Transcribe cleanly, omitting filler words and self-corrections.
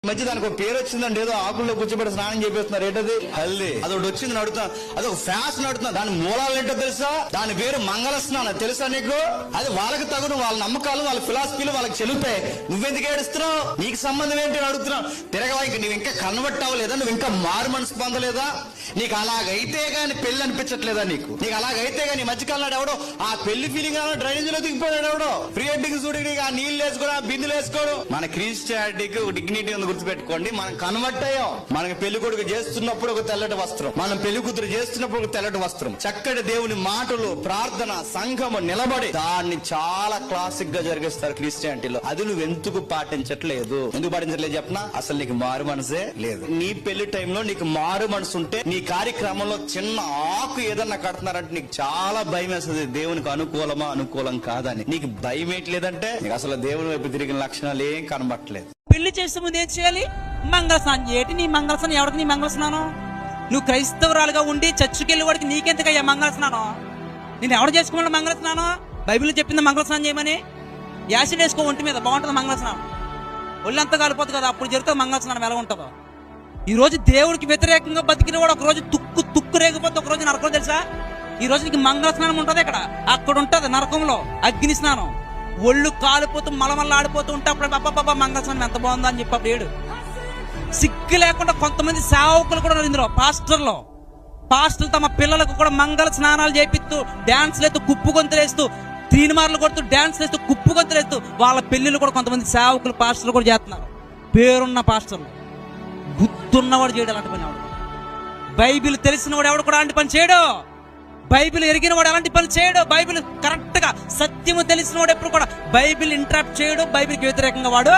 మధ్య దానికి ఒక పేరు వచ్చిందండి, ఏదో ఆకుల్లో కూర్చోబెట్టి స్నానం చేపిస్తున్నారు. ఏంటది? హల్దీ. అదొకటి వచ్చింది నడుతున్నా, అదొక ఫ్యాషన్ నడుతున్నా. దాని మూలాలు ఏంటో తెలుసా? దాని పేరు మంగళ స్నానం. తెలుసా నీకు? అది వాళ్ళకి తగును, వాళ్ళ నమ్మకాలు, వాళ్ళ ఫిలాసఫీలు వాళ్ళకి చెలుతాయి. నువ్వెందుకు ఏడుస్తున్నావు? నీకు సంబంధం ఏంటి అని అడుగుతున్నావు. తిరగవా? ఇంక నువ్వు ఇంకా కన్వర్ట్ అవ్వలేదా? నువ్వు ఇంకా మారు మనసు పొందలేదా? నీకు అలాగైతే గాని పెళ్లి అనిపించట్లేదా? నీకు అలాగైతే గాని మధ్యకాలం ఎవడో ఆ పెళ్లి ఫీలింగ్ డ్రైనేజ్ లో దిగిపోయాడు. ఎవడో ప్రీ వెడ్డింగ్ షూటింగ్ ఆ నీళ్ళు వేసుకోవడం, ఆ బిందులు వేసుకోవడం. మన క్రిస్టియానిటీకి డిగ్నిటీ ఉంది, గుర్తుపెట్టుకోండి. మనం కన్వర్ట్ అయ్యాం. మనకి పెళ్లి కొడుకు చేస్తున్నప్పుడు ఒక తెల్లటి వస్త్రం, మనం పెళ్లి కూతురు చేస్తున్నప్పుడు ఒక తెల్లటి వస్త్రం. చక్కటి దేవుని మాటలు, ప్రార్థన, సంఘము నిలబడి దాన్ని చాలా క్లాసిక్ గా జరిగిస్తారు క్రిస్టియానిటీలో. అది నువ్వు ఎందుకు పాటించట్లేదు? ఎందుకు పాటించట్లేదు చెప్పనా? అసలు నీకు మారు మనసే లేదు. నీ పెళ్లి టైంలో నీకు మారు మనసు ఉంటే నీ కార్యక్రమంలో చిన్న ఆకు ఏదన్నా కడుతున్నారంటే నీకు చాలా భయం వేస్తుంది. దేవునికి అనుకూలమా అనుకూలం కాదని నీకు భయం ఏంట్లేదంటే నీకు అసలు దేవుని వైపు తిరిగిన లక్షణాలు ఏం కనబట్టలేదు. పెళ్లి చేసే ముందు ఏం చేయాలి? మంగళ స్నానం. ఏంటి నీ మంగళ స్నానం? ఎవరికి నీ మంగళ స్నానం? నువ్వు క్రైస్తవురాలుగా ఉండి చర్చికి వెళ్ళే వాడికి నీకెందుకయ్యా మంగళ స్నానం? నేను ఎవరు చేసుకోమన్నా మంగళ స్నానం? బైబిల్లో చెప్పింది మంగళ స్నానం చేయమని. యాసిడ్ వేసుకో ఒంటి మీద, బాగుంటుంది మంగళ స్నానం. ఒళ్ళంతా కాలిపోతుంది కదా, అప్పుడు జరిగితే మంగళ స్నానం ఎలా ఉంటుందో. ఈ రోజు దేవుడికి వ్యతిరేకంగా బతికిన వాడు ఒక రోజు తుక్కు రేగిపోతే ఒక రోజు నరకం. తెలుసా? ఈ రోజు నీకు మంగళ స్నానం ఉంటుంది అక్కడ ఉంటుంది నరకంలో అగ్ని స్నానం. ఒళ్ళు కాలిపోతూ మలమల్ల ఆడిపోతూ ఉంటే అప్పుడు అబ్బాబ్బా మంగళ స్నానం ఎంత బాగుందో అని చెప్పి అప్పుడు ఏడు. సిగ్గు లేకుండా కొంతమంది సేవకులు కూడా ఉన్నారు ఇందులో. పాస్టర్లు తమ పిల్లలకు కూడా మంగళ స్నానాలు చేపిస్తూ, డాన్స్లు వేస్తూ, కుప్పు గొంతులేస్తూ, తీనిమార్లు కొడుతూ, డాన్స్ వేస్తూ, కుప్పు గొంతులేస్తూ వాళ్ళ పెళ్లిళ్ళు కూడా కొంతమంది సేవకులు, పాస్టర్లు కూడా చేస్తున్నారు. పేరున్న పాస్టర్లు. గుర్తున్నవాడు చేయడు అలాంటి పని. ఎవడు బైబిల్ తెలిసినవాడు ఎవడు కూడా అలాంటి పని చేయడు. బైబిల్ ఎరిగిన వాడు అలాంటి పని చేయడు. బైబిల్ కరెక్ట్ గా సత్యము తెలిసిన వాడు ఎప్పుడు కూడా బైబిల్ ఇంటరప్ట్ చేయడు. బైబిల్కి వ్యతిరేకంగా వాడు